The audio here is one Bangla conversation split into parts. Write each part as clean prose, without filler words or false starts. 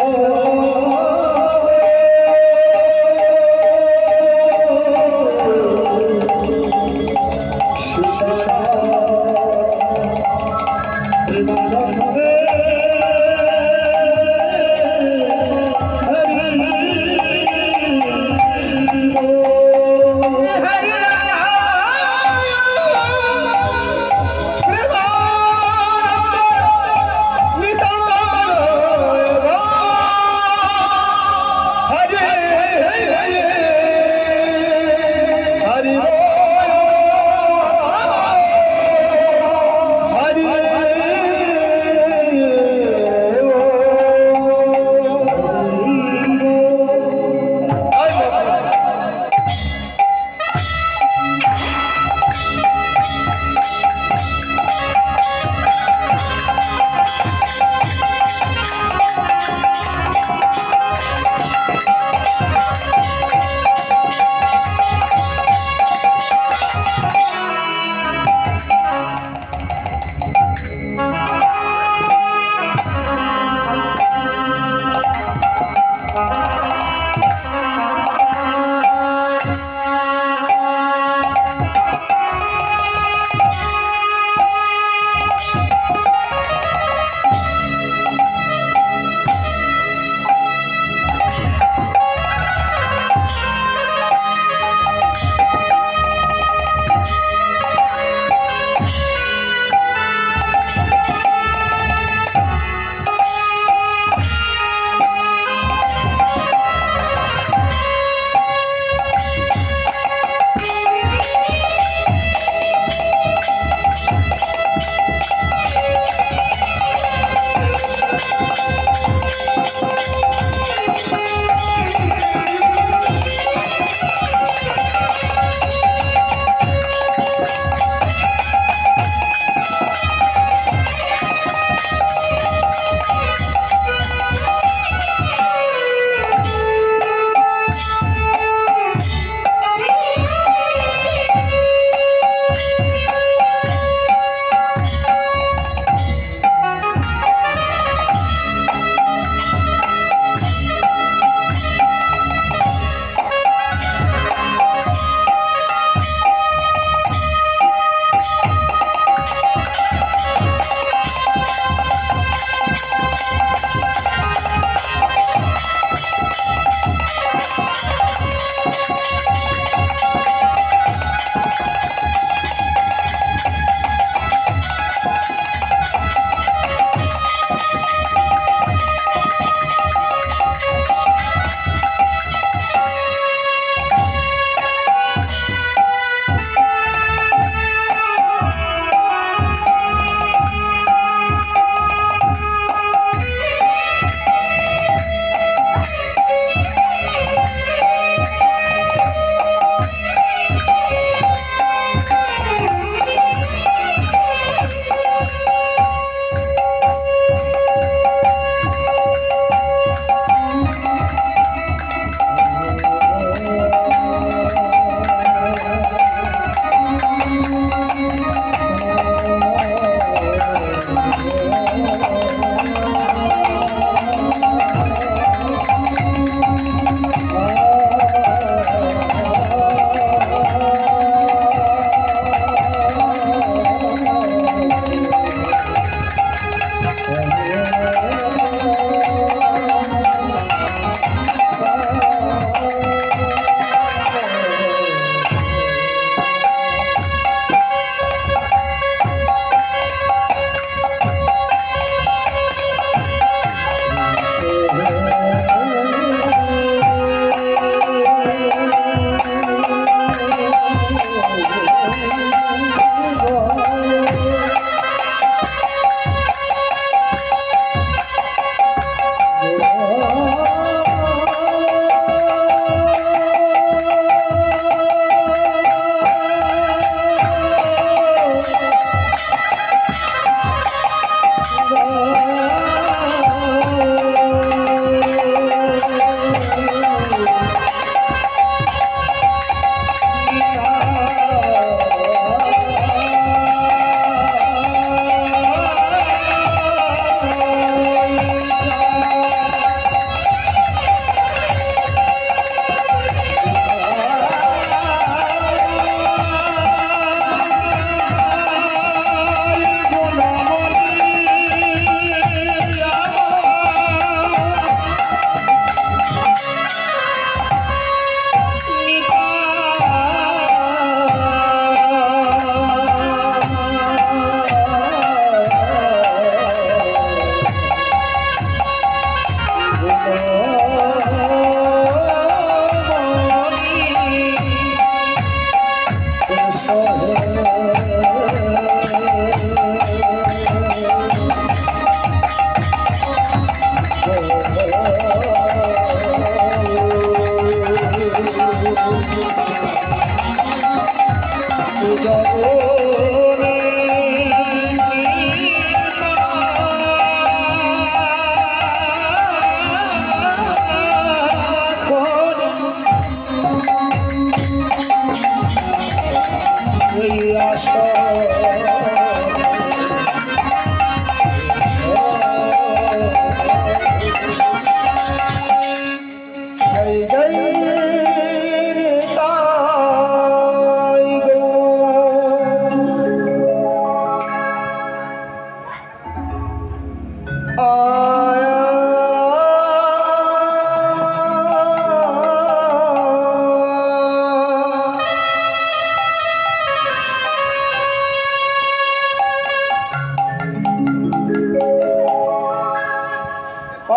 Oh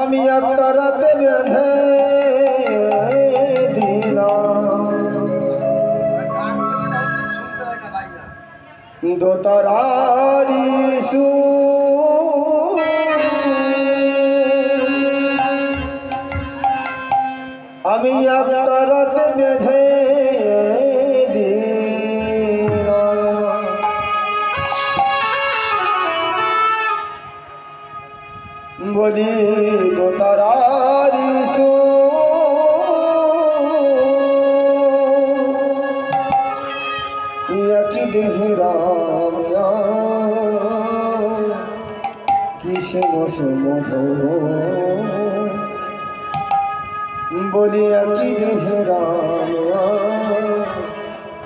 আমি একটা রাতে বেঁধে দিলাম দোতারারি আমি একটা রাতে বেঁধে বলি দোতারারি কি দেহে রামিয়া কিসে বসে বলি কি দেহে রামিয়া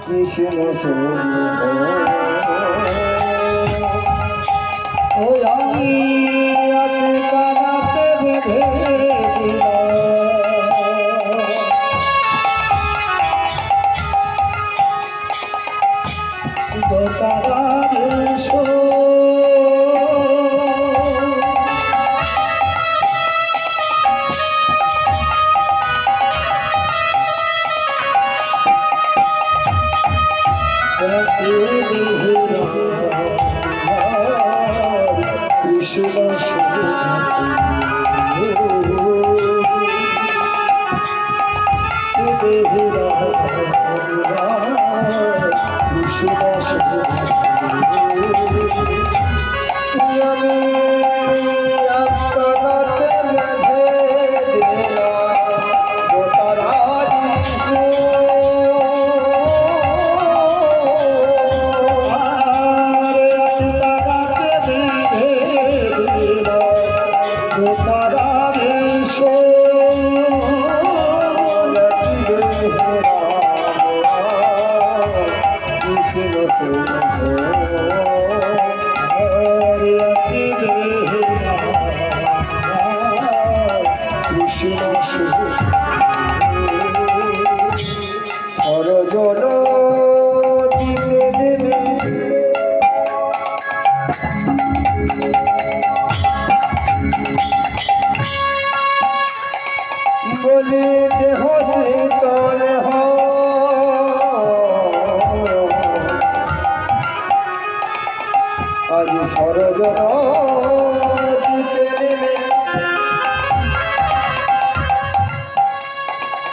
কিসে বসে ও আমি বলি দেহ শীতল আজ সরজন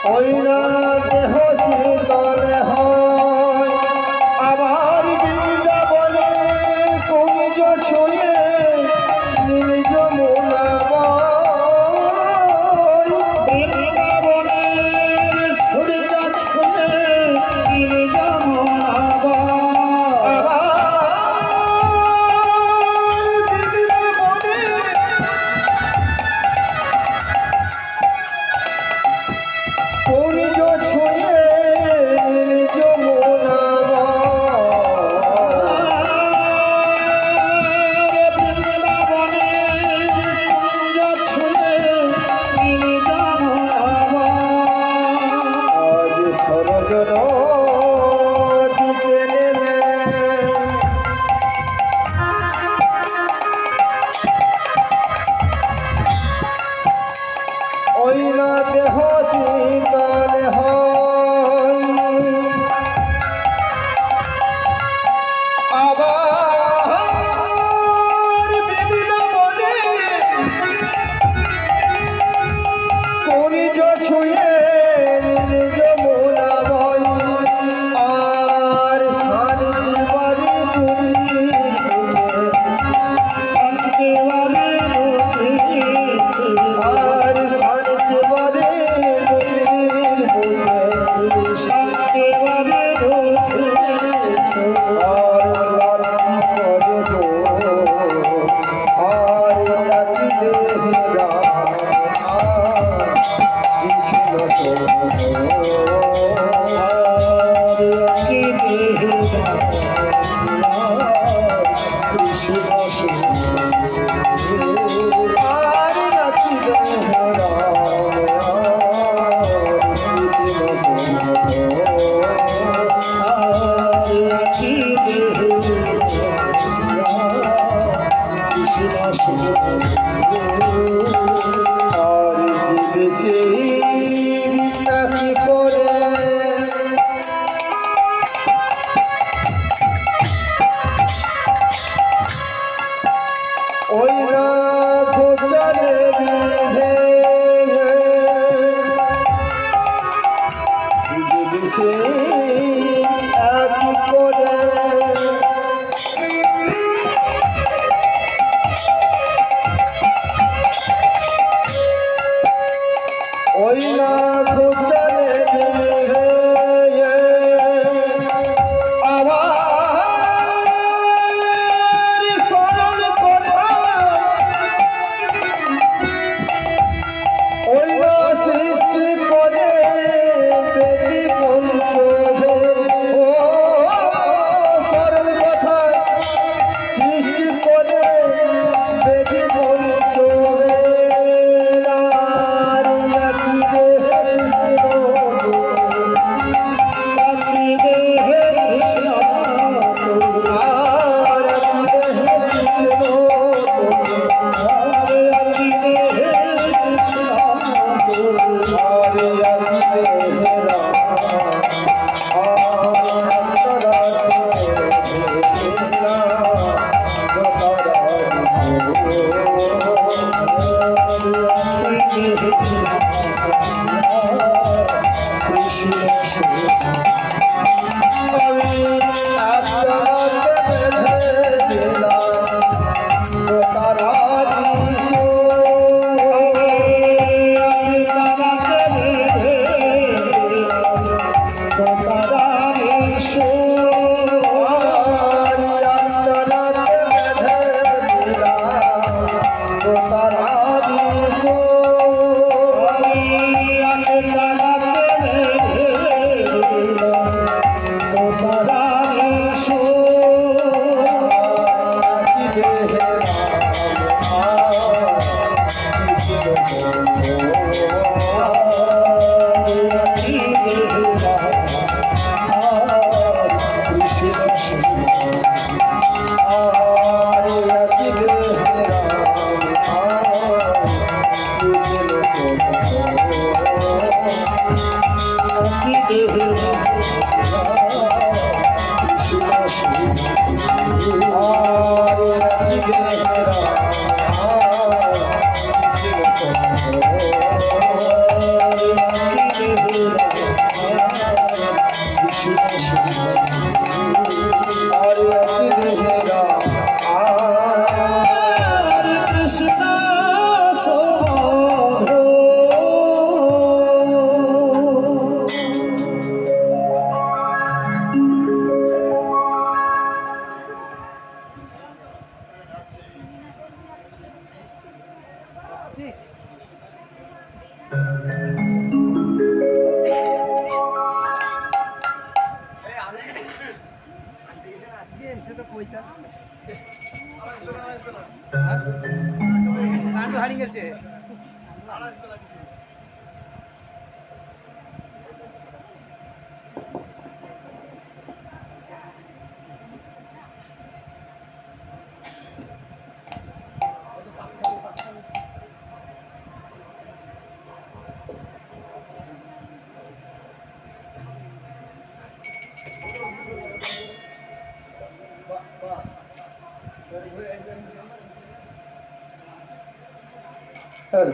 ওই না দেহ শীতল হয় আবার বৃন্দাবনে কুঞ্জ ছুঁয়ে নীল যমুনা ছুঁয়ে ওই না দেহ শীতল হয় আবার বিভিন্ন মনে খনিজ ছুঁয়ে নিজ মোলা ভয় আর শান্তি বাড়ি তুমি আর শান্তি বাড়ি ওই না গোচরে বিধে সে এক করে ওই না গোচরে বিধে হারিয়ে গেছে জয়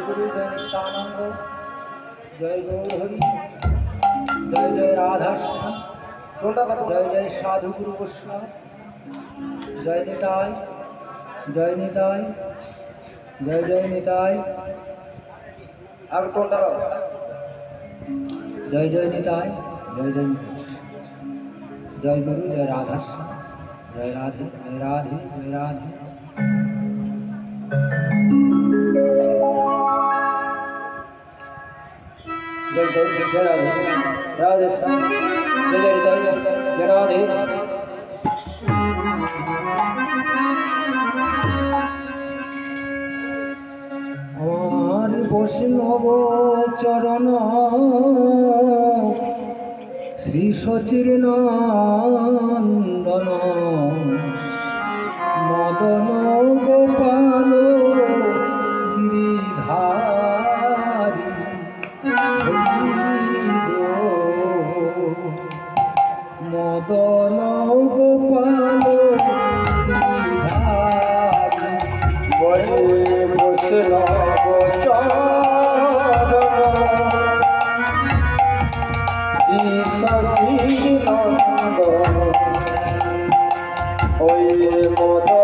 গুরু জয় নিত্যানন্দ জয় গৌর হরি জয় জয় রাধাশ্যাম জয় জয় সাধু গুরু বৈষ্ণব জয় নিতাই জয় নিতাই জয় জয় নিতাই আর কোনটা জয় জয় নিতাই জয় জয় জয় গুরু জয় রাধাশ্যাম জয় রাধে জয় রাধে জয় রাধে जय जय जय राधे राधे श्याम जय जय जय जय राधे আমার বৈষ্ণব চরণ শ্রী সচির নন্দন মদন গোপাল গিরিধারী মদন গোপাল বৈষ্ণব ওই মদন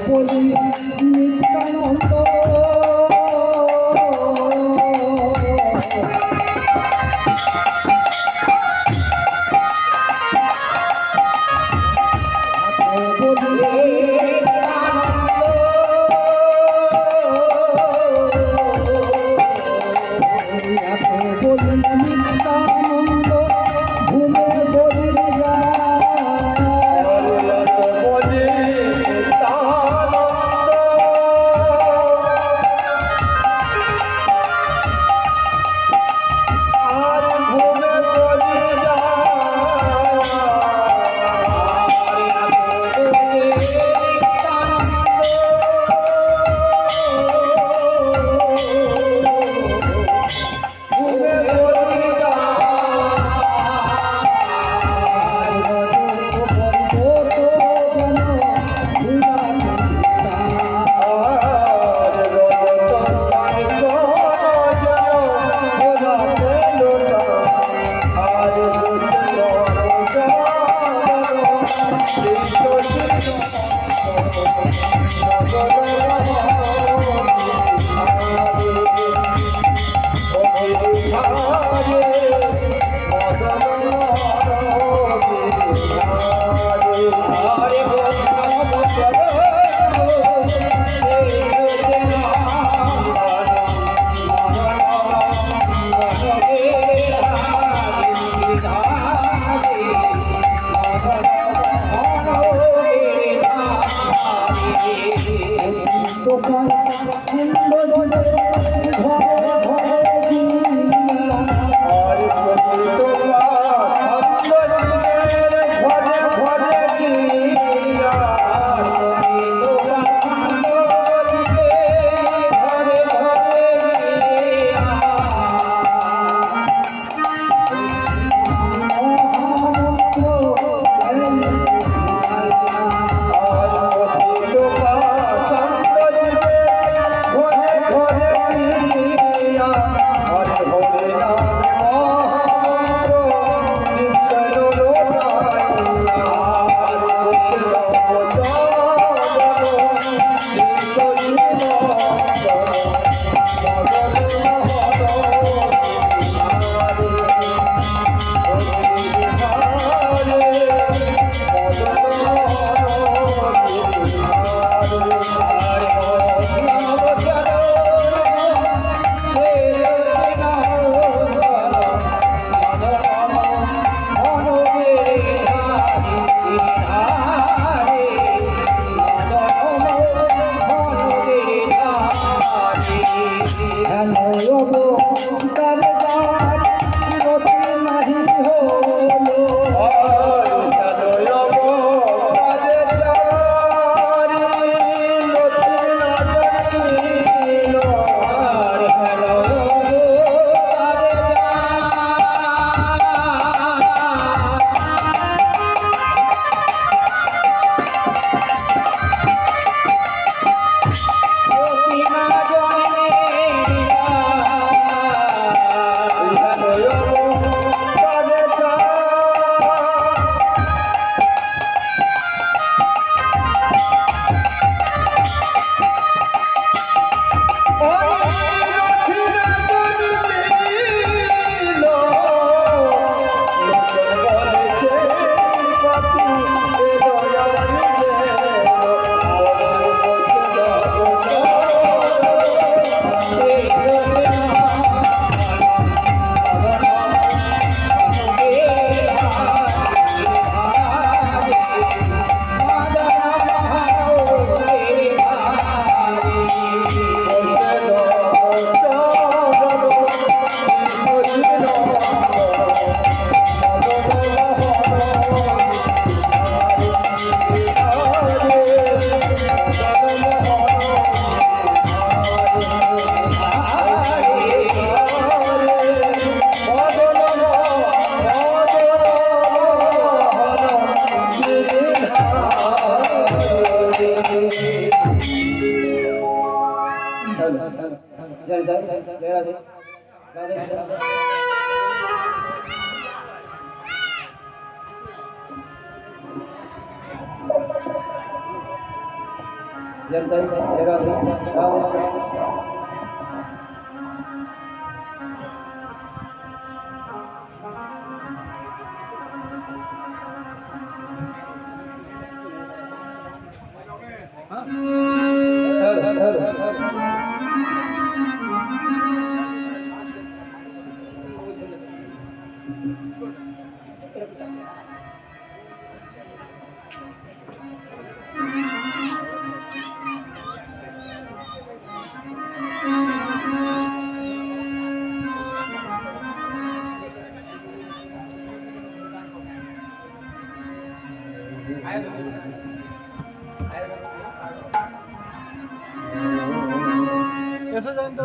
বলি নিত্যানন্দ जनता जय राधे राधे। এসো জয়ন্ত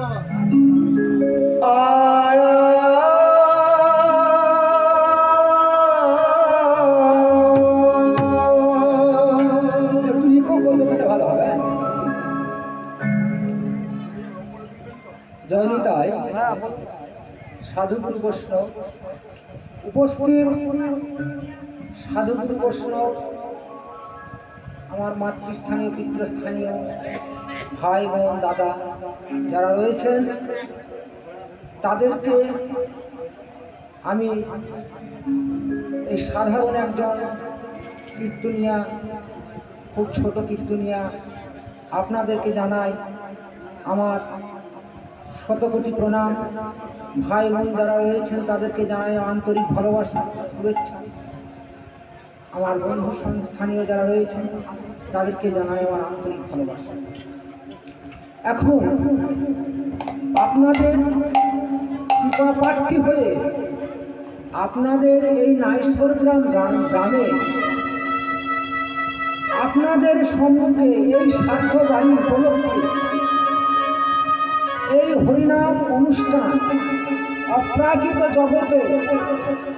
একটু ইকো করলে তাহলে ভালো হবে। জয়নিতাই সাধুগুরু বৈষ্ণব উপস্থিত, সাধুগুরু বৈষ্ণব আমার মাতৃস্থানীয় পিতৃস্থানীয় ভাই বোন দাদা যারা রয়েছেন, তাদেরকে আমি এই সাধারণ একজন কীর্তনিয়া, খুব ছোট কীর্তনিয়া, আপনাদেরকে জানাই আমার শতকোটি প্রণাম। ভাই বোন যারা রয়েছেন তাদেরকে জানাই আন্তরিক ভালোবাসা শুভেচ্ছা। আমার বন্ধু স্থানীয় যারা রয়েছেন তাদেরকে জানাই আমার আন্তরিক ভালোবাসা। এখন আপনাদের কৃপাপ্রার্থী হয়ে আপনাদের এই নাইশ্বরগ্রাম গ্রামে আপনাদের সম্মুখে এই সার্থ বাড়ি উপলক্ষে এই হরিনাম অনুষ্ঠান অপ্রাকৃত জগতে,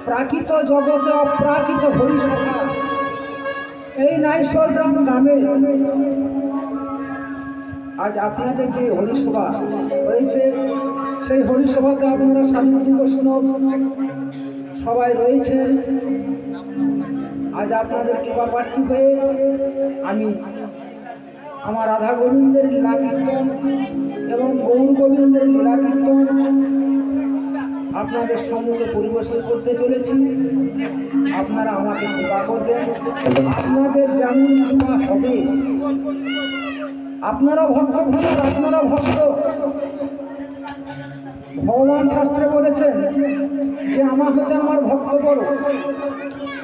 প্রাকৃত জগতে অপ্রাকৃত হরিসভা এই নাইশ্বরগ্রাম গ্রামে আজ আপনাদের যে হরিসভা হয়েছে, সেই হরিসভাতে আপনারা সাধুগুরু বৈষ্ণব সবাই রয়েছেন। আজ আপনাদের কৃপাপ্রার্থী হয়ে আমি আমার রাধা গোবিন্দের লীলা কীর্তন এবং গৌর গোবিন্দের লীলা কীর্তন আপনাদের সম্মুখে পরিবেশন করতে চলেছি। আপনারা আমাকে কৃপা করবেন, আপনাদের যেমন কৃপা হবে। আপনারা ভক্ত ভক্ত, আপনারা ভক্ত। ভগবান শাস্ত্রে বলেছেন যে আমার হতে আমার ভক্ত বড়,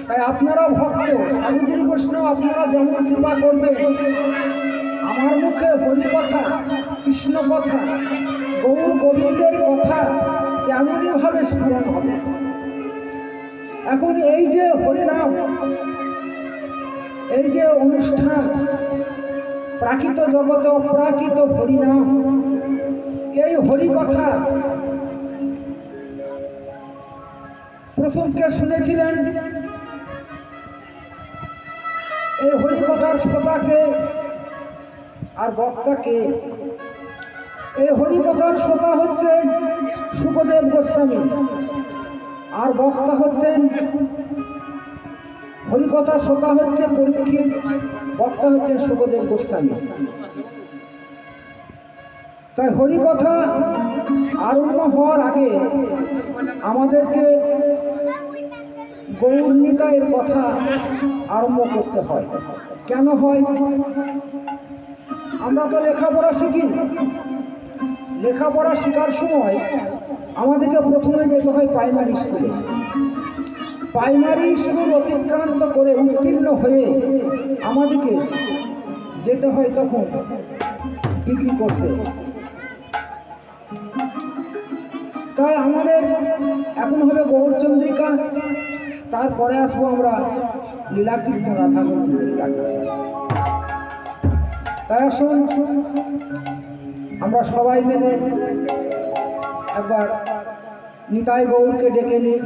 তাই আপনারা ভক্ত সাধুগুরু বৈষ্ণব, আপনারা যেমন কৃপা করবেন আমার মুখে হরি কথা, কৃষ্ণ কথা, গৌর গোবিন্দের কথা তেমনই ভাবে স্মরণ হবে। এখন এই যে হরিনাম, এই যে অনুষ্ঠান, প্রাকৃত জগতে অপ্রাকৃত হরিনাম, এই হরি কথা প্রথম কে শুনেছিলেন? এই হরি কথার শ্রোতাকে আর বক্তাকে। এই হরি কথার শ্রোতা হচ্ছেন সুখদেব গোস্বামী, আর বক্তা হচ্ছেন, হরিকথা শ্রোতা হচ্ছে পরীক্ষিত, বক্তা হচ্ছেন সুখদেব গোস্বামী। তাই হরিকথা আরম্ভ হওয়ার আগে আমাদেরকে গৌরনিতায়ের কথা আরম্ভ করতে হয়। কেন হয়? আমরা তো লেখাপড়া শিখি, লেখাপড়া শেখার সময় আমাদেরকে প্রথমে যেতে হয় প্রাইমারি স্কুলে। প্রাইমারি স্কুল অতিক্রান্ত করে উত্তীর্ণ হয়ে আমাদেরকে যেতে হয় তখন ডিগ্রি কোর্সে। তাই আমাদের এখন হবে গৌরচন্দ্রিকা, তারপরে আসবো আমরা লীলা কীর্তন, রাধা গোবিন্দের লীলা কীর্তন। তাই আসুন আমরা সবাই মিলে একবার নিতাই গৌরকে ডেকে নিই,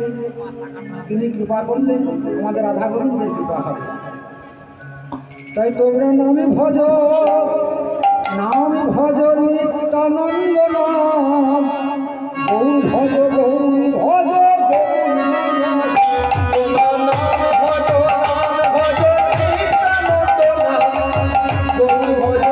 তিনি কৃপা করলেন আমাদের রাধা গোবিন্দের কৃপা হবে। তাই তোমরা নামে ভজ, নামে ভজ নিত্যানন্দ নাম, গৌর ভজ গৌর ভজ গৌর ভজ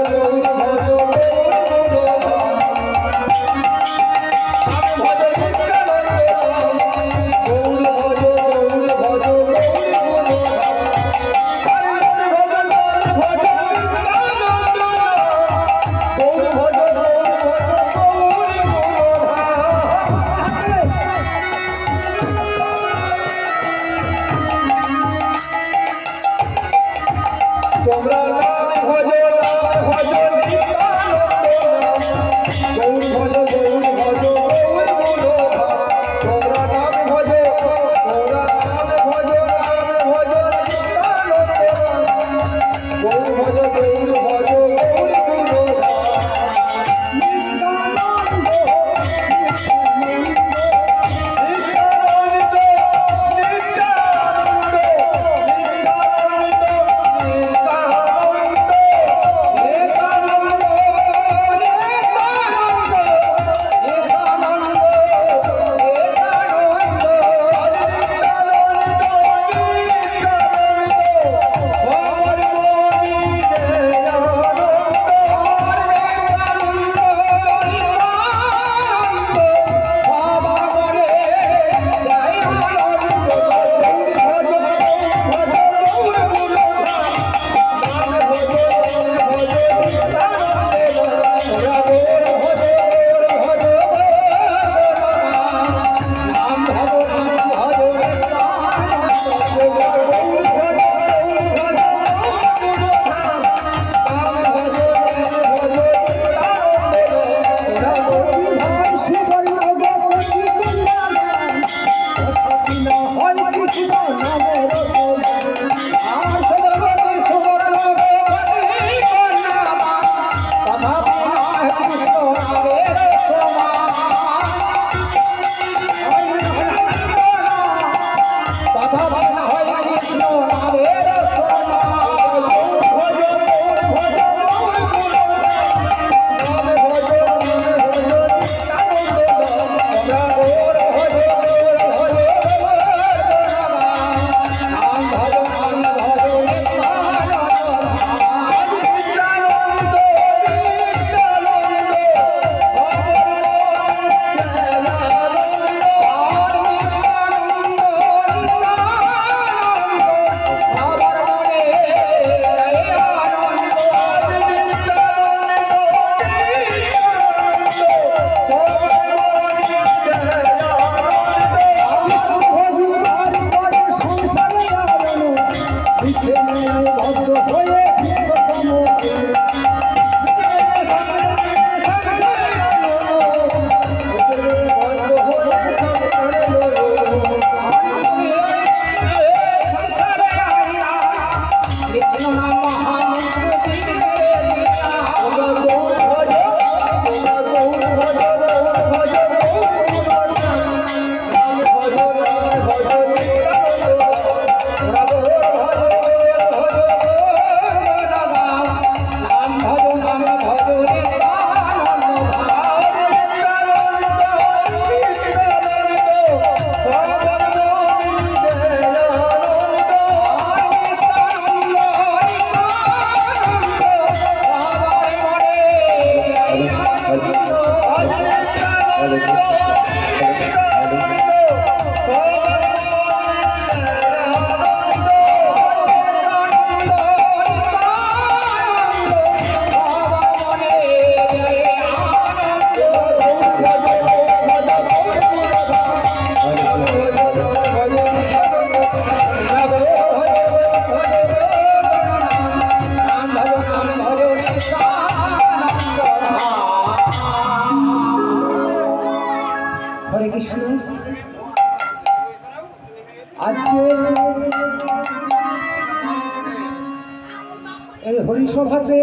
সভাতে,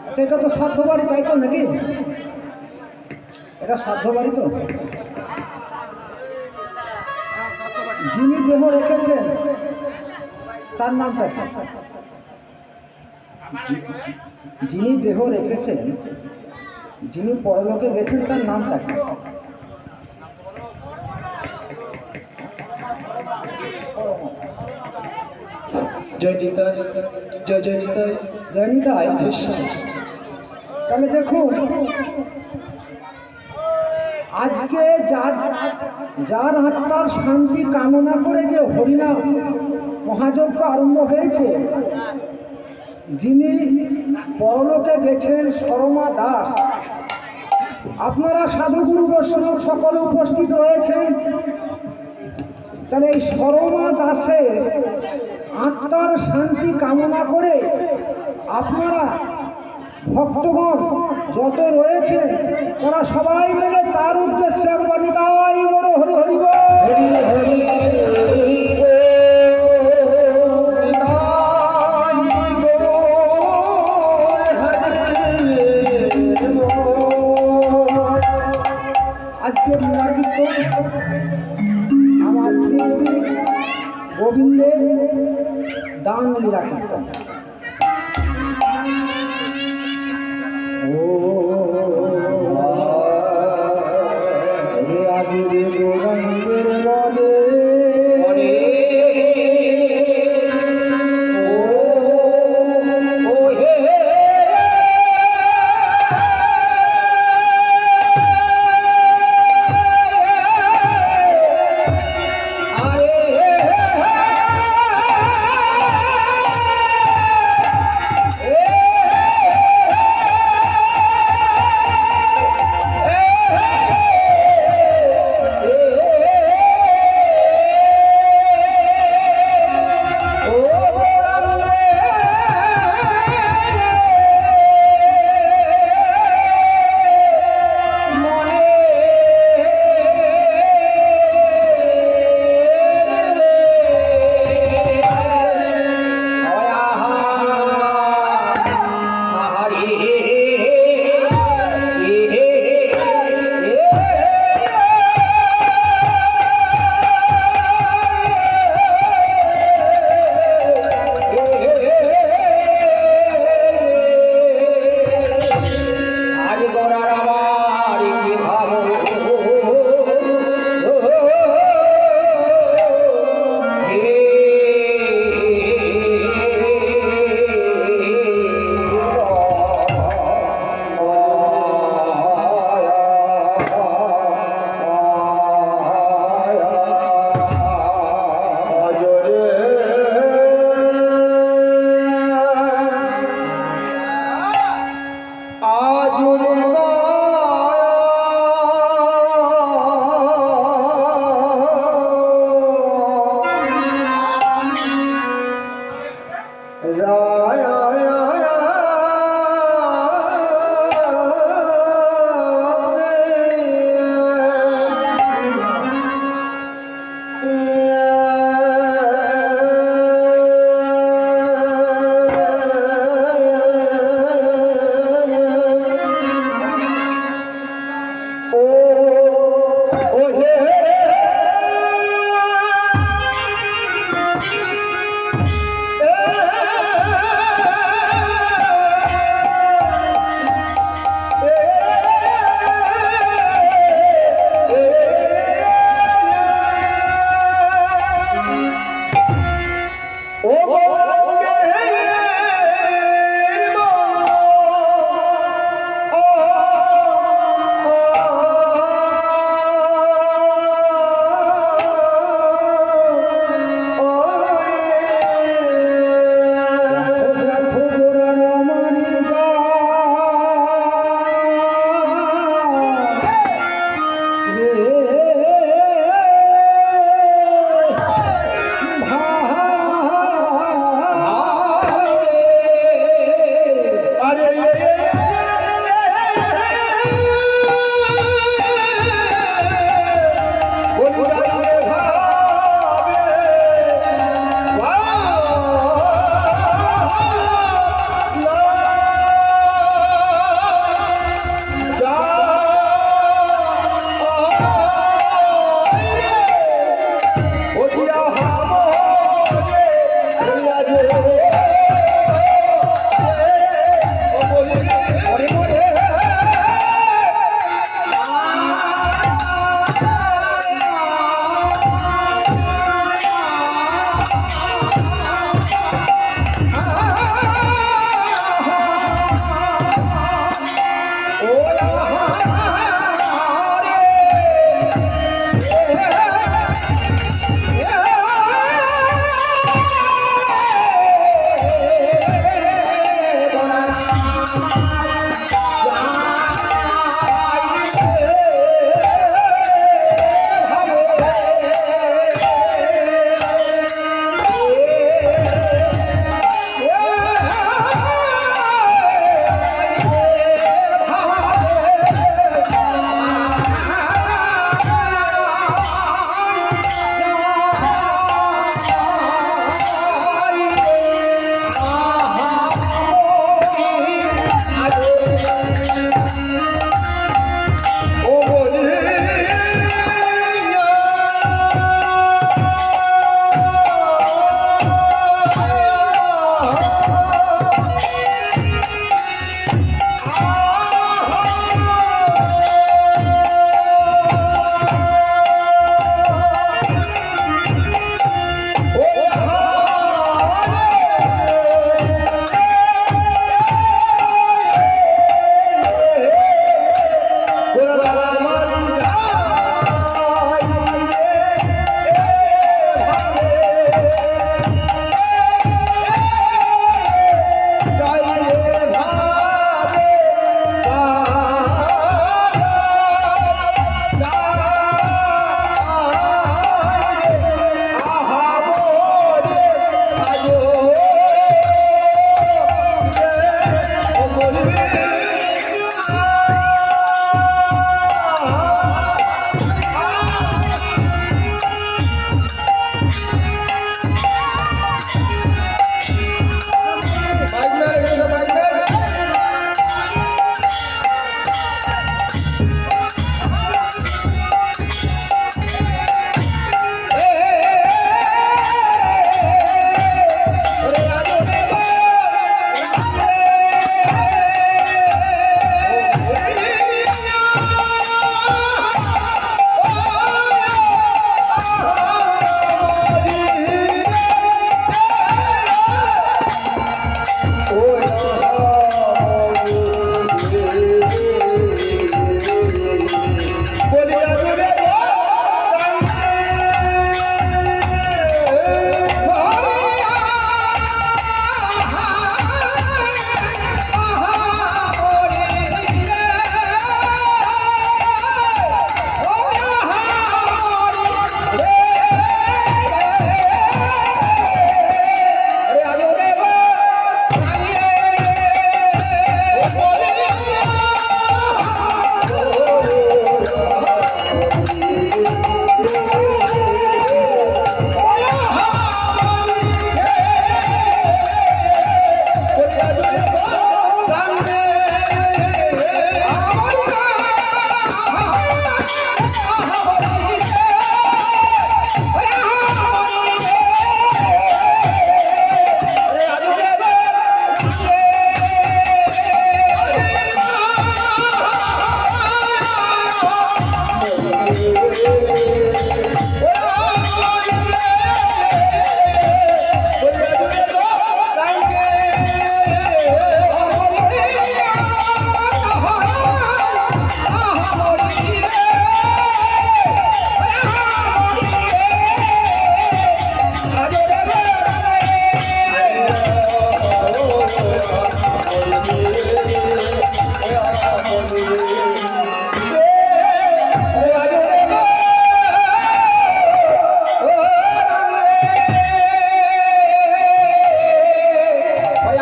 আচ্ছা এটা তো শ্রাদ্ধ বাড়ি তাই তো নাকি? এটা শ্রাদ্ধ বাড়ি তো। যিনি দেহ রেখেছেন তার নামটা কি? যিনি দেহ রেখেছেন, যিনি পরলোকে গেছেন তার নামটা কি? জয় নিতাই, জয় জয় নিতাই, জয় নিতাই। তাহলে দেখুন, আজকে যার যার আত্মার শান্তি কামনা করে যে হরিনাম মহাযজ্ঞ আরম্ভ হয়েছে, যিনি পরলোকে গেছেন শর্মা দাস, আপনারা সাধুগুরু বৈষ্ণব সকলে উপস্থিত রয়েছেন। তাহলে এই শর্মা দাসের আত্মার শান্তি কামনা করে আপনারা ভক্তগণ যত রয়েছে তারা সবাই মিলে তার উদ্দেশ্যে একবার নিতাই বড় হরি হরি বল। হরি হরি আজকের লীলা কীর্তন আমার শ্রী শ্রী গোবিন্দের দান লীলা কীর্তন। আজ রে গৌরাঙ্গের বলে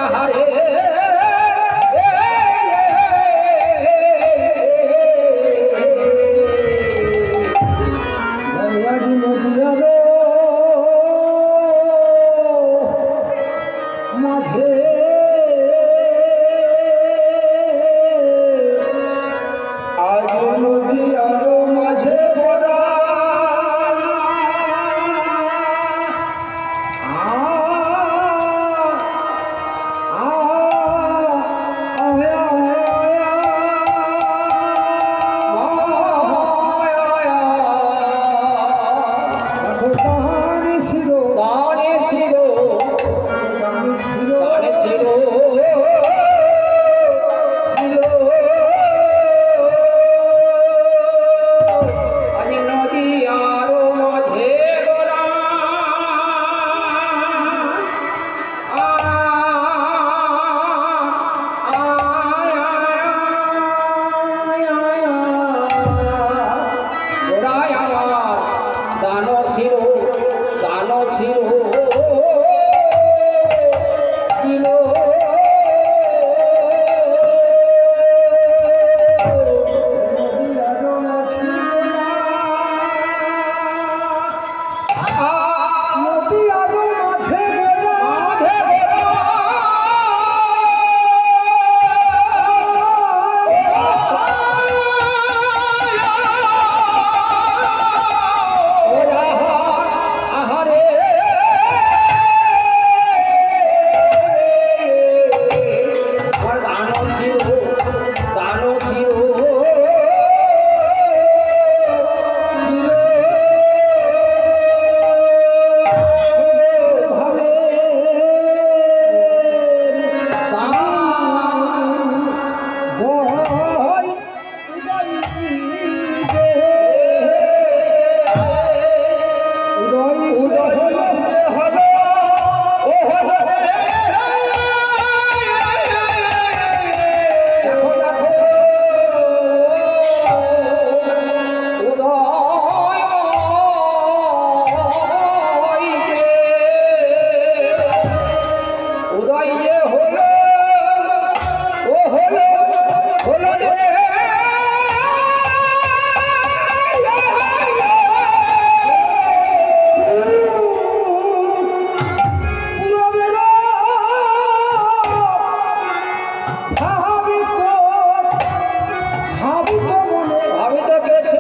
আহারে দয়ারি নদিয়ারো মাঝে আজ নদী আরো মাঝে ভরা দানে ছিল দানে ছিল দানে ছিল দানে ছিল আজ নদী আরো মাঝে গোরা দানো শিরো দানো শিরো ছিল নদিয়ারো মাঝে নদিয়ারো মাঝে মাঝে আহারে আমার দানো ছিল দানো ছিল ভাবে দয় উদয় উদয় উদয় হলো ও হলো হলো রে ভাবিত মনে আমি তো গেছে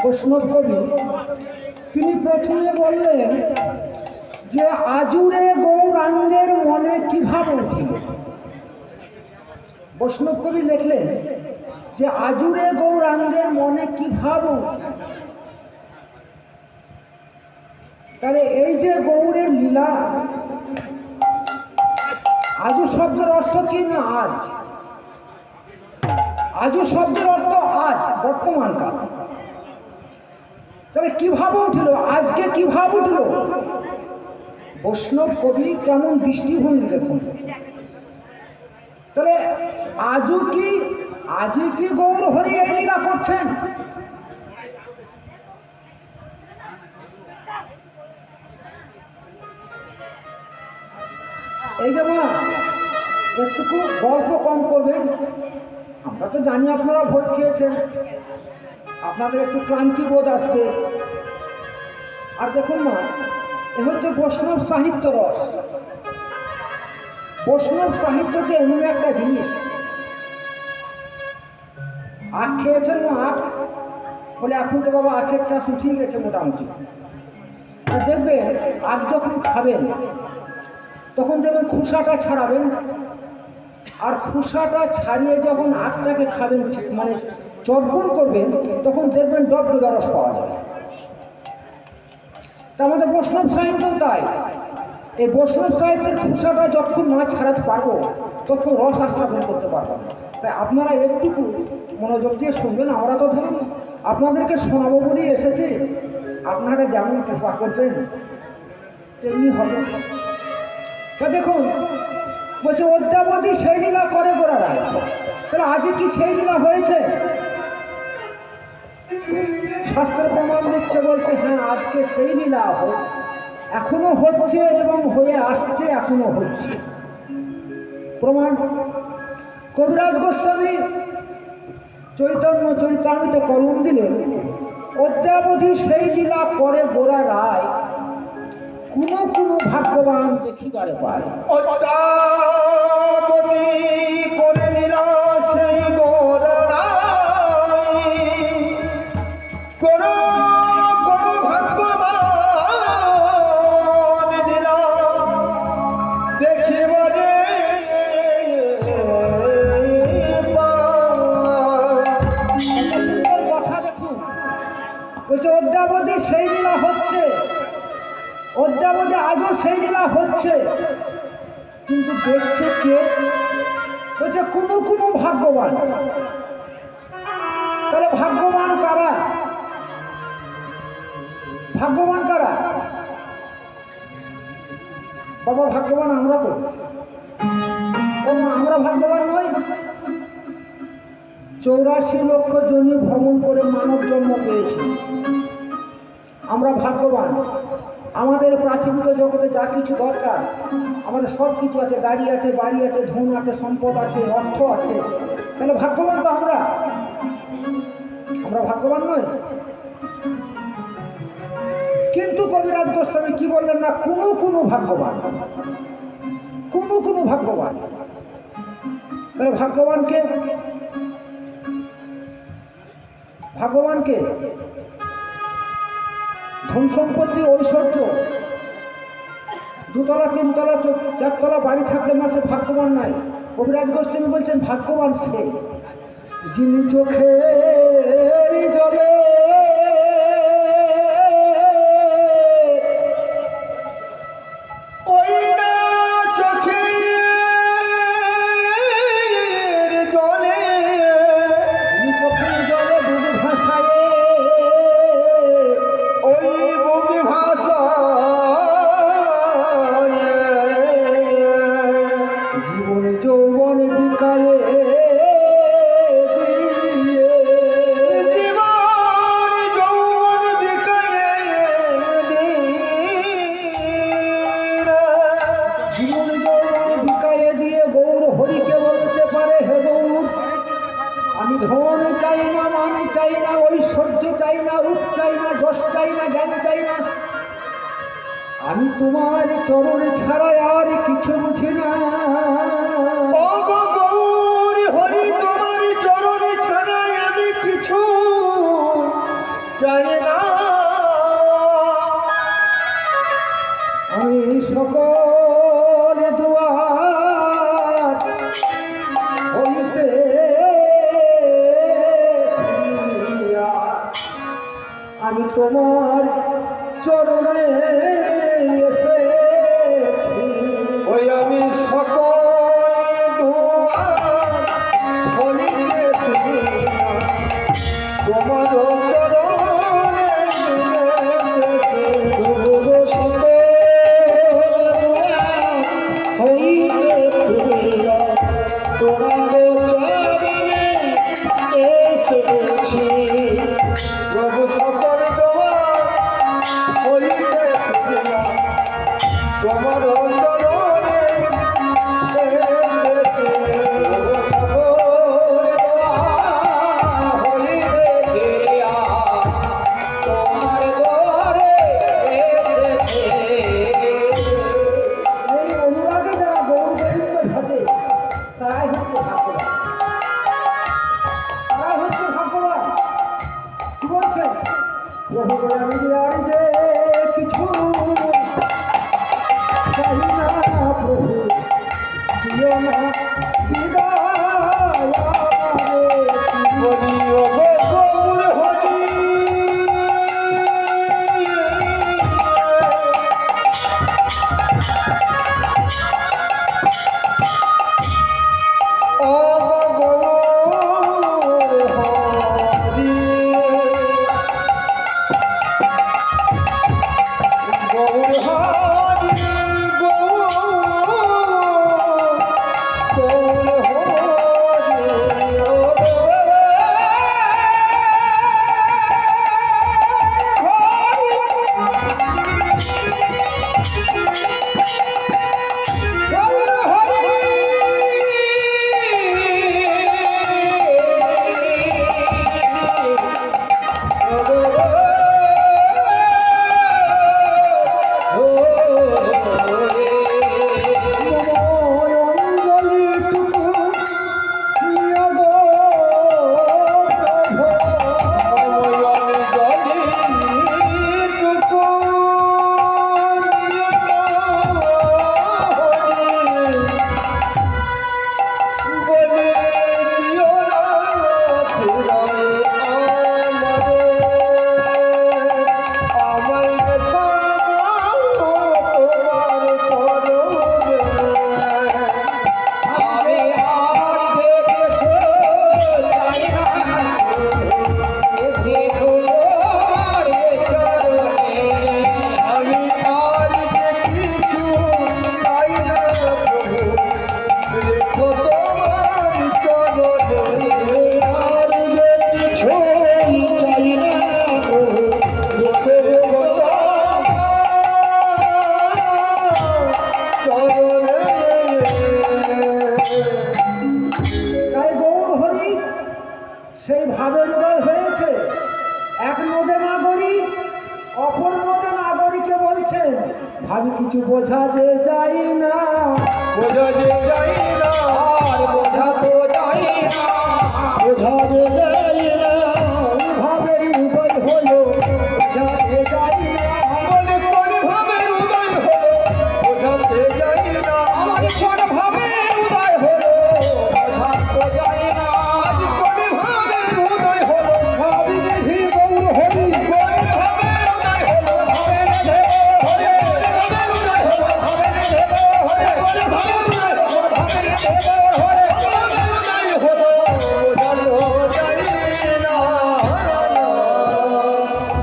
বৈষ্ণব কবি, তিনি প্রথমে বললেন যে আজুরে গৌরাঙ্গের মনে কিভাবে উঠিল। বৈষ্ণব কবি লিখলেন যে আজুরে গৌরাঙ্গের মনে কিভাবে উঠিল। তাহলে এই যে গৌরের লীলা, আজু শব্দের অর্থ কি না আজ, আজু শব্দের অর্থ আজ, বর্তমান কাল। তাহলে কিভাবে উঠিল, আজকে কিভাবে উঠিল। বৈষ্ণব কবি কেমন দৃষ্টিভঙ্গি দেখুন। তাহলে আজই কি গৌর হরি এই লীলা করছেন। এই যে মা একটুকু গল্প কম করবেন, আমরা তো জানি আপনারা ভোজ খেয়েছেন, আপনাদের একটু ক্লান্তি বোধ আসবে। আর দেখুন না, এ হচ্ছে বৈষ্ণব সাহিত্য রস। বৈষ্ণব সাহিত্যটি এমন একটা জিনিস, আখ খেয়েছেন না, আখ বলে এখন তো বাবা আখের চাষ উঠিয়ে গেছে মোটামুটি। দেখবেন আখ যখন খাবেন তখন দেখবেন খোসাটা ছাড়াবেন, আর খোসাটা ছাড়িয়ে যখন আখটাকে খাবেন, মানে চর্বণ করবেন, তখন দেখবেন ডবডবে রস পাওয়া যাবে। তা আমাদের বৈষ্ণব সাহিত্য তাই, এই বৈষ্ণব সাহিত্যের খোসাটা যখন না ছাড়াতে পারবো তখন রস আস্বাদন করতে পারবো না। তাই আপনারা একটুকু মনোযোগ দিয়ে শুনবেন। আমরা তো ধরুন আপনাদেরকে শোনাবো বলেই এসেছি, আপনারা যেমন কৃপা করবেন তেমনি হবে। তা দেখুন, বলছে অদ্যাবধি সেই লীলা করে গোড়ারায়। তাহলে আজকে কি সেই লীলা হয়েছে? শাস্ত্র প্রমাণ দিচ্ছে, বলছে হ্যাঁ আজকে সেই লীলা এখনো হচ্ছে এবং হয়ে আসছে, এখনো হচ্ছে। প্রমাণ কবিরাজ গোস্বামী চৈতন্য চরিতামৃতে কলম দিলেন, অদ্যাবধি সেই লীলা করে গোড়া রায়, কোনো ভাগ্যবান দেখিবারে পায়। অদ্যাবধি করে নিলা সেই গোড়ায়, কোনো ভাগ্যবান নিলা দেখিবারে সুন্দর কথা দেখুন, বলছে অদ্যাবধি সেই লীলা হচ্ছে, অদ্যাবধি আজও সেই লীলা হচ্ছে, কিন্তু দেখছে কে? বলছে কোনো ভাগ্যবান। তাহলে ভাগ্যবান কারা? ভাগ্যবান কারা? বাবা ভাগ্যবান আমরা তো, আমরা ভাগ্যবান নই। 84 লক্ষ জমি ভ্রমণ করে মানব জন্ম পেয়েছি, আমরা ভাগ্যবান। আমাদের প্রাথমিক জগতে যা কিছু দরকার আমাদের সব কিছু আছে, গাড়ি আছে, বাড়ি আছে, ধন আছে, সম্পদ আছে, অর্থ আছে। তাহলে ভাগ্যবান তো আমরা ভাগ্যবান নই। কিন্তু কবিরাজ গোস্বামী কি বললেন না, কোনো ভাগ্যবান, কোনো ভাগ্যবান। তাহলে ভাগ্যবানকে ধন সম্পত্তি ঐশ্বর্য, 2 তলা 3 তলা 4 তলা বাড়ি থাকলে মাসে ভাগ্যবান নাই। কবিরাজ গোস্বামী বলছেন ভাগ্যবান সে যিনি চোখের জলে ওই না চোখের জলে, যিনি চোখের জলে বুক ভাসায়, ওই বুক ভাষায় জীবন যৌবন বিকায়ে দিয়ে, জীবন যৌবন বিকায়ে জীবন যৌবন বিকায়ে দিয়ে গৌর হরিকে বলতে পারে, হে গৌর আমি ধন চাই না, মান চাই না, ঐশ্বর্য চাই না, রূপ চাই না, যশ চাই না, জ্ঞান চাই না, আমি তোমার চরণ ছাড়া আর কিছু বুঝি না। ও গো গৌর হরি, তোমার চরণে ছাড়া আমি কিছু চাই না আমি সকল দুয়ার হইতে ফিরিয়া আমি তোমার চরণে এসেছি। ওই আমি সকল দুয়ার হইতে ফিরিয়া তোমার চরণে এসেছি। তবু সকল দুয়ার হইতে ফিরিয়া তোমার চরণে এসেছি। প্রভু সকল তোমার হইতে ফিরিয়া তোমার চরণে এসেছি। এই অনুরাগে যারা গৌর গোবিন্দকে ভজে তারাই হচ্ছে ভাগ্যবান, তারাই হচ্ছে ভাগ্যবান। কি বলছেন? প্রভু বলে আমি আর যে কিছু চাই না প্রভু, দিও না বিদায় রে। বলি ও গো গৌর হরি ও গো গৌর হরি গৌর হরি গৌর হরি ও তাই গৌর হরি সেই ভাবের উদয় হয়েছে। এক নদে নাগরী অপর নদে নাগরীকে বলছেন ভাবি কিছু বোঝা যে যাই না, বোঝা যে যাই না আর বোঝা তো যাই না, বোঝা যে যাই না ভাবের উদয় হলো বোঝা যে যাই না। মনে কোন ভাবে উদয় হলো বোঝাতে যাই না আমার কোন ভাবে উদয় হলো বোঝা তো যাই না। আজ কোন ভাবে উদয় হলো ভাবি দেখি গৌর হরি কোন ভাবে উদয় হলো ভাবে নেধে হরে, উদয় হলো ভাবে নেধে হরে, কোন ভাবে উদয় হলো ভাবে নেধে হরে। উদয় হলো বোঝালো যাই না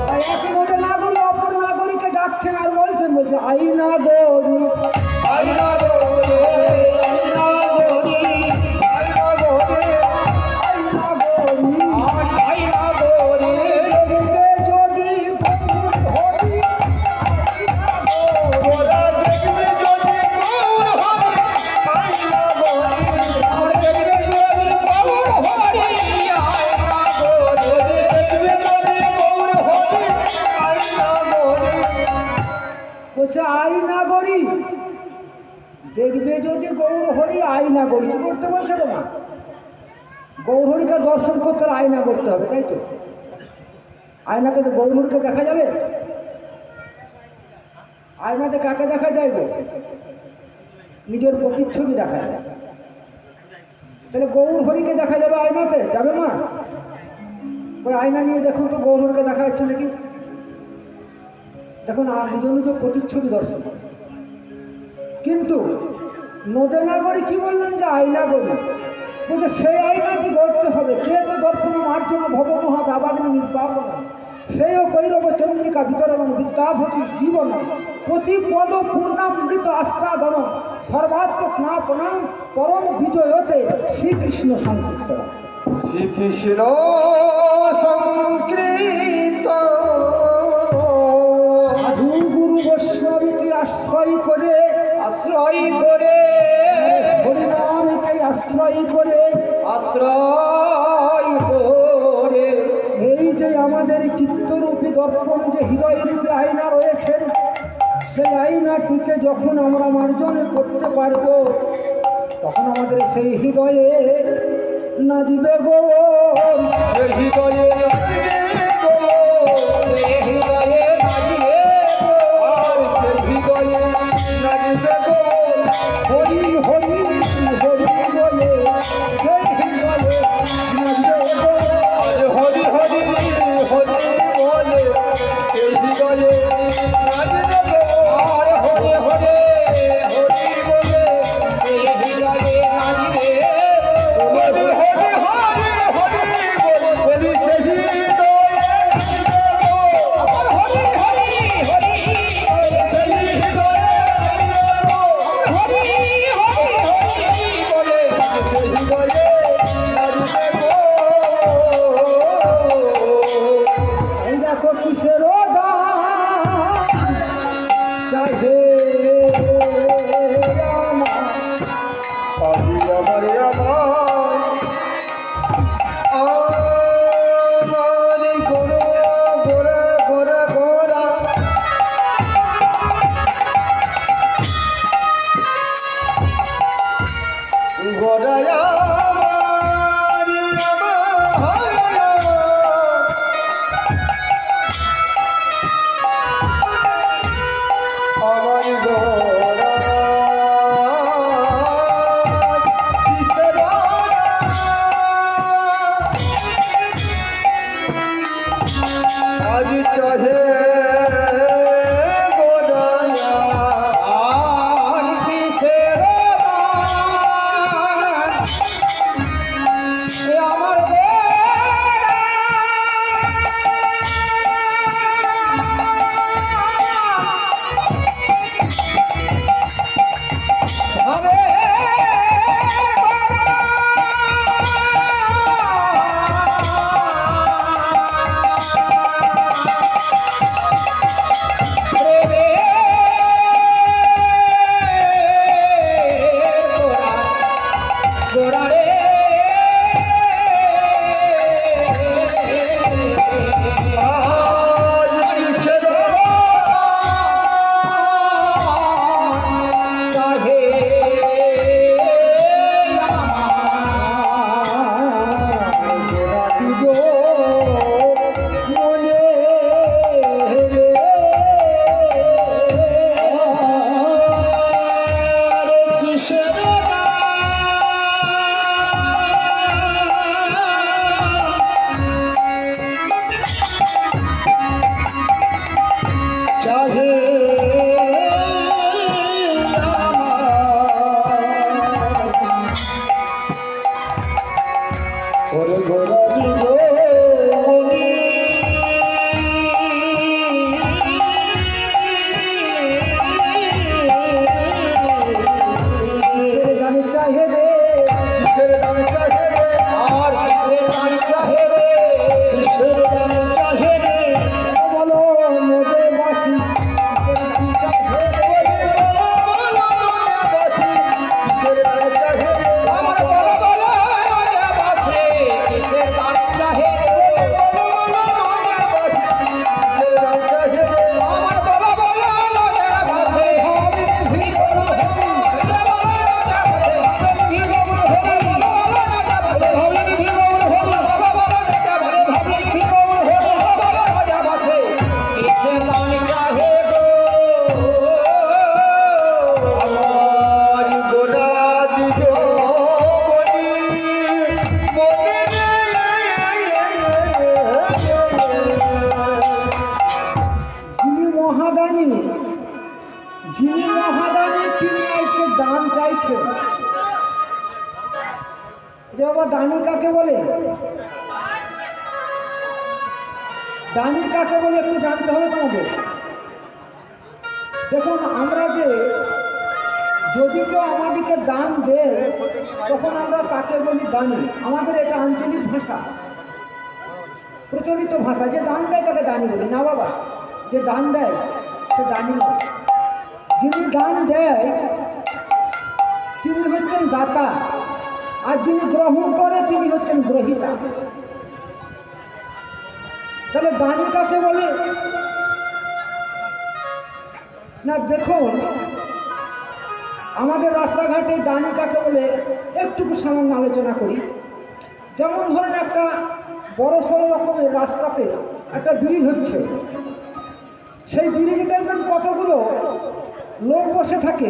তাই এক নদে নাগরী অপর নাগরীকে ডাকছেন আর বলছেন বলছে আই নাগরী আইনা গোরে আইনা গোরি আইনা গোরে আই নাগরী আই না গোরে, দেখবে যদি গৌর হরি ওরা দেখবে যদি গৌর হরি আইনা গোরি আর দেখবে যদি গৌর হরি আই না গোরে। দেখবে যদি গৌর হরি আইনা গোরি বলছে আই নাগরী দেখবে যদি গৌর হরি আই নাগরী কি করতে বলছে তোমার? গৌর হরিকে দর্শন করতে হলে আয়না করতে হবে, তাই তো? আয়নাতে তো গৌরকে দেখা যাবে? আয়নাতে কাকে দেখা যায় গো? নিজের প্রতিচ্ছবি দেখা যায়। তাহলে গৌর হরিকে দেখা যাবে আয়নাতে? যাবে মা? ওই আয়না নিয়ে দেখুন তো গৌরকে দেখা যাচ্ছে নাকি? দেখুন আর নিজ নিজ প্রতিচ্ছবি দর্শন। কিন্তু নদেনাগরী কি বললেন যে আয়না গরি বলছে সেই আয়নাটি গড়তে হবে। চেত দর্পণ মার্জন ভব মহৎ আবাদিন নির্বাপন শ্রেয় কৈরব চন্দ্রিকা বিতরণ বিদ্যাভূতি জীবন প্রতি পদ পূর্ণামৃত আস্বাদন সর্বাত্ম স্নাপনং পরম বিজয়তে শ্রীকৃষ্ণ সংকীর্তন। শ্রীকৃষ্ণ সংকৃত সাধু গুরু বৈষ্ণবীকে আশ্রয় করে হরিনামকে আশ্রয় করে এই যে আমাদের চিত্তরূপী দর্পণ যে হৃদয়রূপী আয়না রয়েছে, সেই আয়নাটিকে যখন আমরা মার্জনে করতে পারব তখন আমাদের সেই হৃদয়ে নাচবে গো, হৃদয়ে নাচবে গো, হৃদয়ে নাচবে আর সে হৃদয়ে নাচবে গো, হরি হরি হরি বলে সেই হৃদয়ে নাচবে গো। আজ হরি হরি হরি বলে সেই হৃদয়ে নাচবে গো, আর হরে হরে হরি বলে সেই হৃদয়ে নাচবে হরি হরি হরি হরি বলে সেই হৃদয়ে নাচবে গো, আর হরি হরি হরি বলে সেই হৃদয়ে নাচবে গো, হরি হরি হরি বলে সেই হৃদয়ে নাচবে গো। এই দেখো কিসের দান চাহে আমার আজি আমার গোরা গোরা গোরা গোরা আমার গোরা আজ চহে গোরায়া আর কিসের দান এ আমার যিনি মহাদানী তিনি আজকে দান চাইছেন। যে বাবা দানি কাকে বলে, দানি কাকে বলে একটু জানতে হবে তোমাদের। দেখুন আমরা যে যদি কেউ আমাদেরকে দান দেয় তখন আমরা তাকে বলি দানি। আমাদের এটা আঞ্চলিক ভাষা, প্রচলিত ভাষা। যে দান দেয় তাকে দানি বলি না বাবা, যে দান দেয় সে দানি নয়। যিনি দান দেয় তিনি হচ্ছেন দাতা, আর যিনি গ্রহণ করে তিনি হচ্ছেন গ্রহীতা। তাহলে দানি কাকে বলে না, দেখুন আমাদের রাস্তাঘাটে দানি কাকে বলে একটুকু সামান্য আলোচনা করি। যেমন ধরেন একটা বড় সড়ো রকমের রাস্তাতে একটা ব্রিজ হচ্ছে, সেই ব্রিজে দেখবেন কতগুলো লোক বসে থাকে,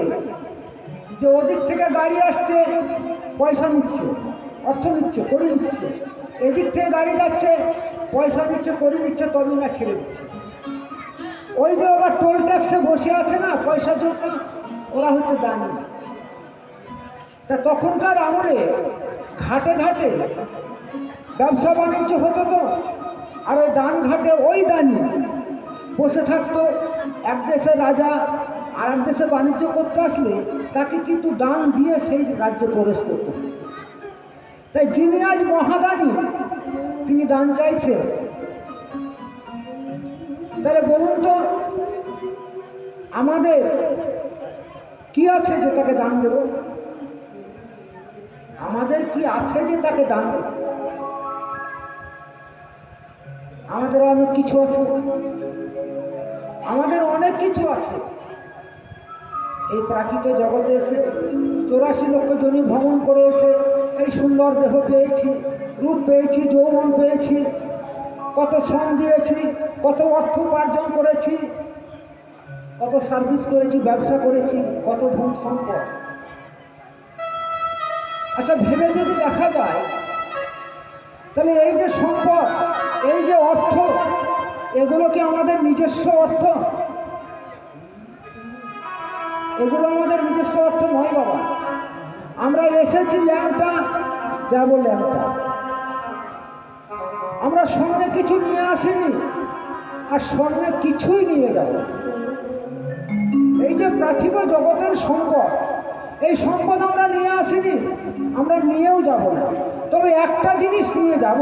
যে ওদিক থেকে গাড়ি আসছে পয়সা নিচ্ছে, অর্থ নিচ্ছে, করি নিচ্ছে, এদিক থেকে গাড়ি যাচ্ছে পয়সা নিচ্ছে, করি নিচ্ছে, তবে না ছেড়ে দিচ্ছে। ওই যে ওরা টোল ট্যাক্সে বসে আছে না পয়সার জন্য, ওরা হচ্ছে দানি। তা তখনকার আমলে ঘাটে ঘাটে ব্যবসা বাণিজ্য হতো তো, আর ওই দান ঘাটে ওই দানি বসে থাকতো। এক দেশে রাজা আর এক দেশে বাণিজ্য করতে আসলে তাকে কিন্তু দান দিয়ে সেই রাজ্যে প্রবেশ করত। তাই যিনি আজ মহাদানী তিনি দান চাইছেন। তাহলে বলুন তো আমাদের কি আছে যে তাকে দান দেব? আমাদের কি আছে যে তাকে দান দেব? আমাদের অনেক কিছু আছে, আমাদের অনেক কিছু আছে। এই প্রাকৃত জগতে এসে 84 লক্ষ জনি ভ্রমণ করে এসে এই সুন্দর দেহ পেয়েছি, রূপ পেয়েছি, যৌবন পেয়েছি, কত শ্রম দিয়েছি, কত অর্থ উপার্জন করেছি, কত সার্ভিস করেছি, ব্যবসা করেছি, কত ধন সম্পদ। আচ্ছা ভেবে যদি দেখা যায় তাহলে এই যে সম্পদ, এই যে অর্থ, এগুলো কি আমাদের নিজস্ব অর্থ? এগুলো আমাদের নিজস্ব অর্থ নয় বাবা। আমরা এসেছি ল্যাংটা, যাব ল্যাংটা। আমরা সঙ্গে কিছু নিয়ে আসিনি, আর সঙ্গে কিছুই নিয়ে যাব। এই যে পার্থিব জগতের সম্পদ, এই সম্পদ আমরা নিয়ে আসিনি, আমরা নিয়েও যাব না। তবে একটা জিনিস নিয়ে যাব,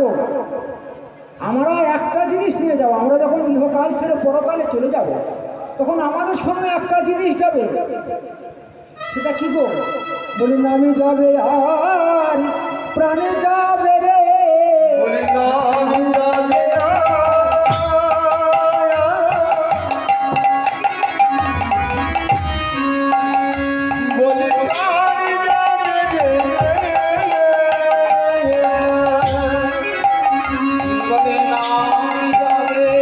আমরা একটা জিনিস নিয়ে যাব। আমরা যখন ইহকাল ছেড়ে পরকালে চলে যাব তখন আমাদের সঙ্গে একটা জিনিস যাবে। সেটা কি গো? বলি না আমি যাবে আর প্রাণে যাবে রে, বলি নাম যাবে না, বলি প্রাণ যাবে রে, বলি নাম যাবে না, প্রাণে যাবে বলি নাম যাবে না।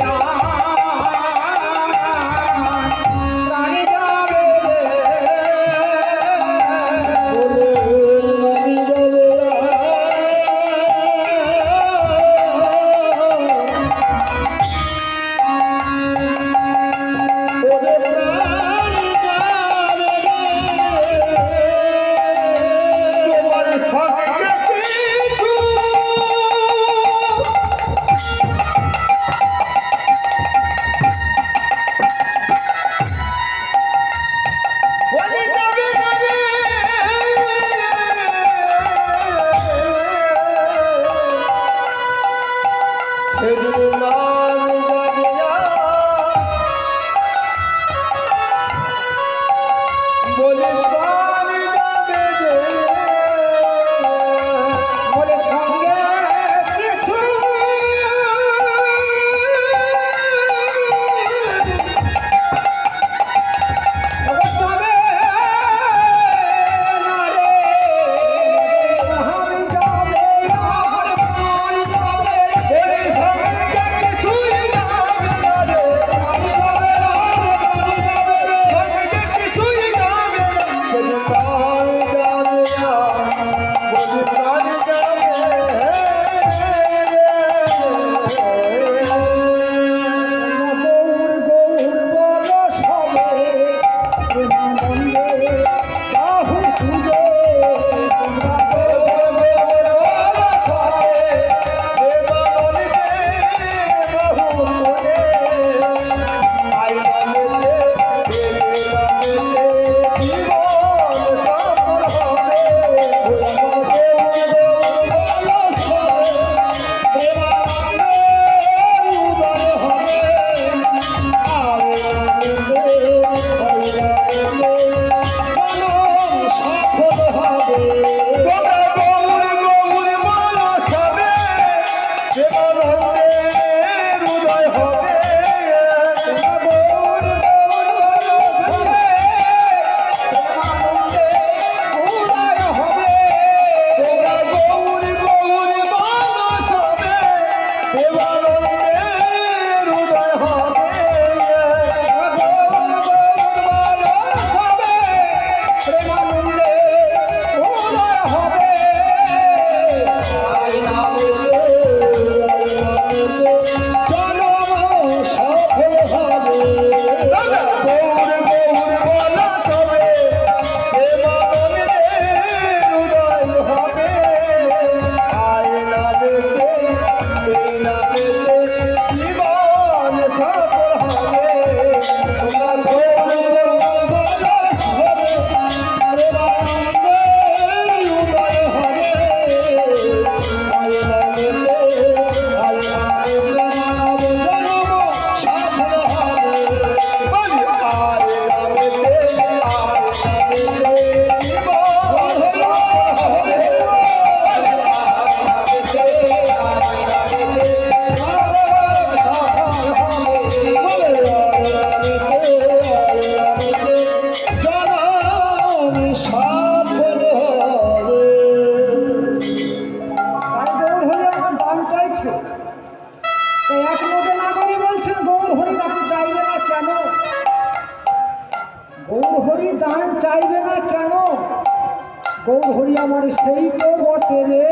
গৌর হরি আমার সেই তো বটে রে,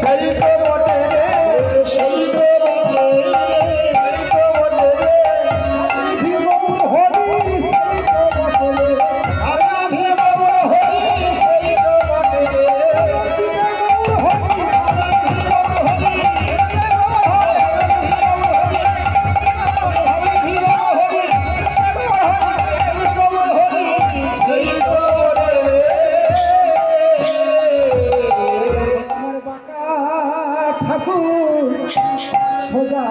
সেই তো বটে রে, সেই তো বটে রে, সেই তো বটে রে, রাধে গৌর হরি সেই তো বটে রে, রাধে গৌর হরি সেই তো বটে রে, রাধে গৌর হরি, সেই তো বটে রে। আমার বাঁকা ঠাকুর সোজা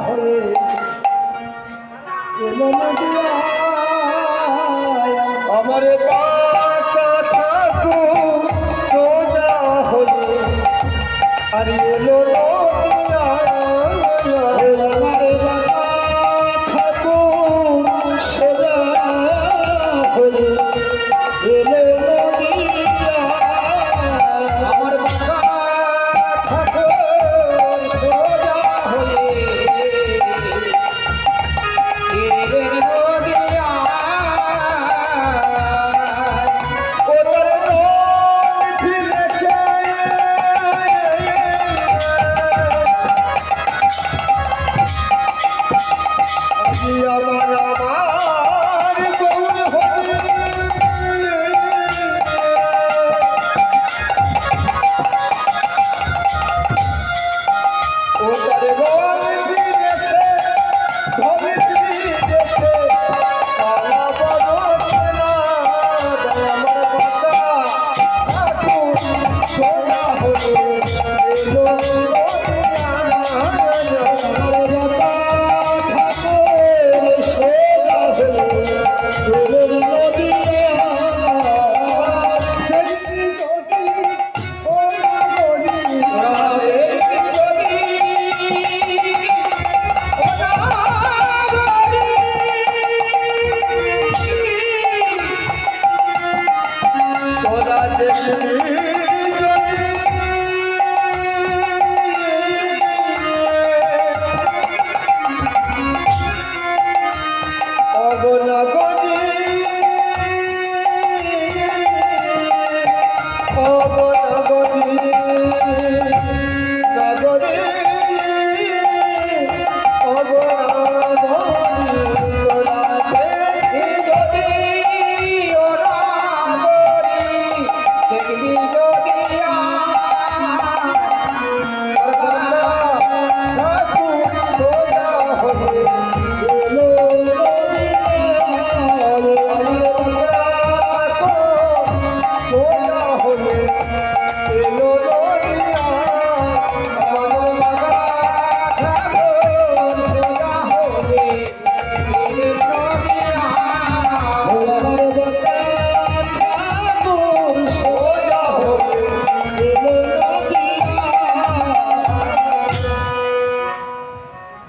হয়ে এলো নদিয়ায়। আমার বাঁকা ঠাকুর সোজা হয়ে আর এলো নদিয়ায়। আমার বাঁকা ঠাকুর সোজা হয়ে এলো নদিয়ায়। আমার বাবা ঠাকুর সোজা হয়ে এলেন নদিয়ায়। ওদের দল ফিরেছে আজি আমার গৌর হরি। ওদের দল ফিরেছে, দল ফিরেছে, সারা বদলে না আমার বাঁকা ঠাকুর সোজা হয়ে এলো নদিয়ায়। আমার বাঁকা ঠাকুর সোজা হয়ে এলো নদিয়ায়। সেদিন যদি ও নগরী তোরা দেখবি যদি অবনগরী, অবনগরী, নগরী, অবনগরী, তোরা দেখবি যদি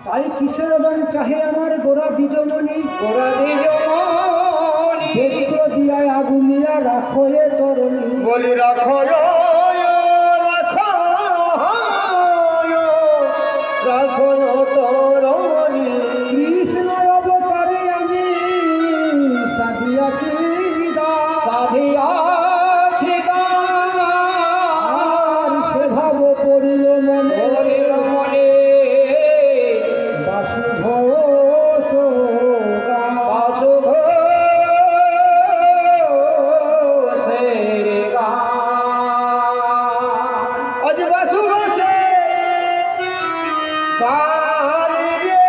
তাই কিসের দান চাহে আমার গোরা দ্বিজমণি, বেত্র দিয়ায় আগুনিয়া রাখো এ তরণী। বলি রাখো রাখো রাখো তরণী। কৃষ্ণ অবতারে আমি সাধিয়াছি আর সে ভাব পড়িল মনে বাসুভ সোগা। আজ বাসু বসে কালী রে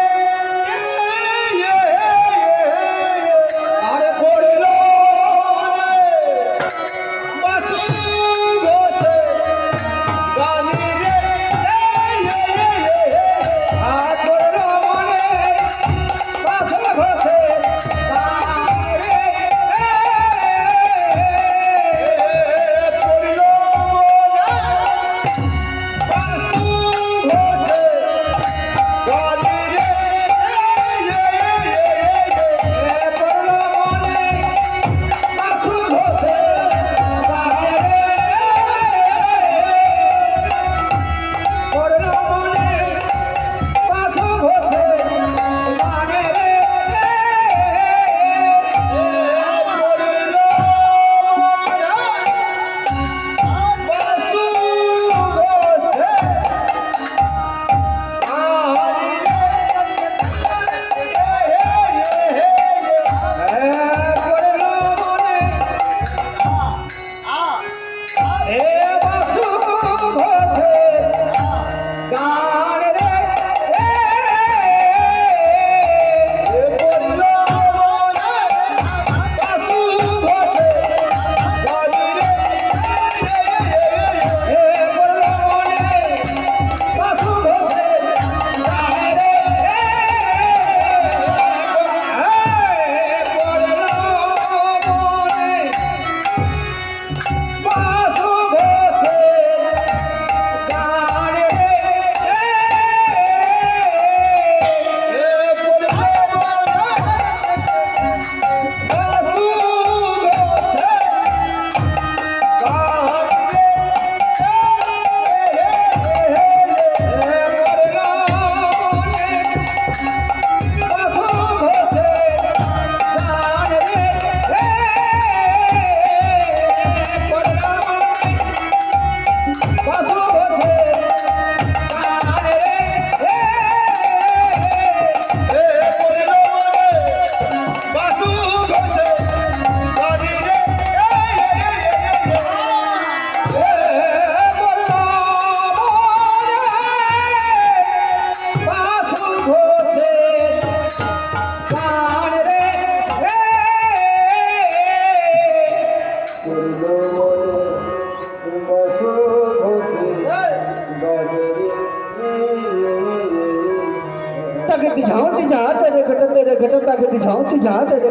ताके दिझाऊं दिझा तेरे घट ताके दिझाऊं दिझा तेरे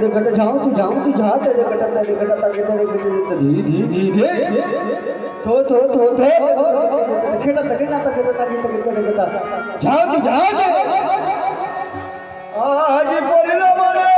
घट झाऊं दिझाऊं दिझा तेरे घट ताके तेरे घट धी धी धी धी थो खेड़ा ताके ताके तेरे घट झाऊं दिझा आज पड़िलो माने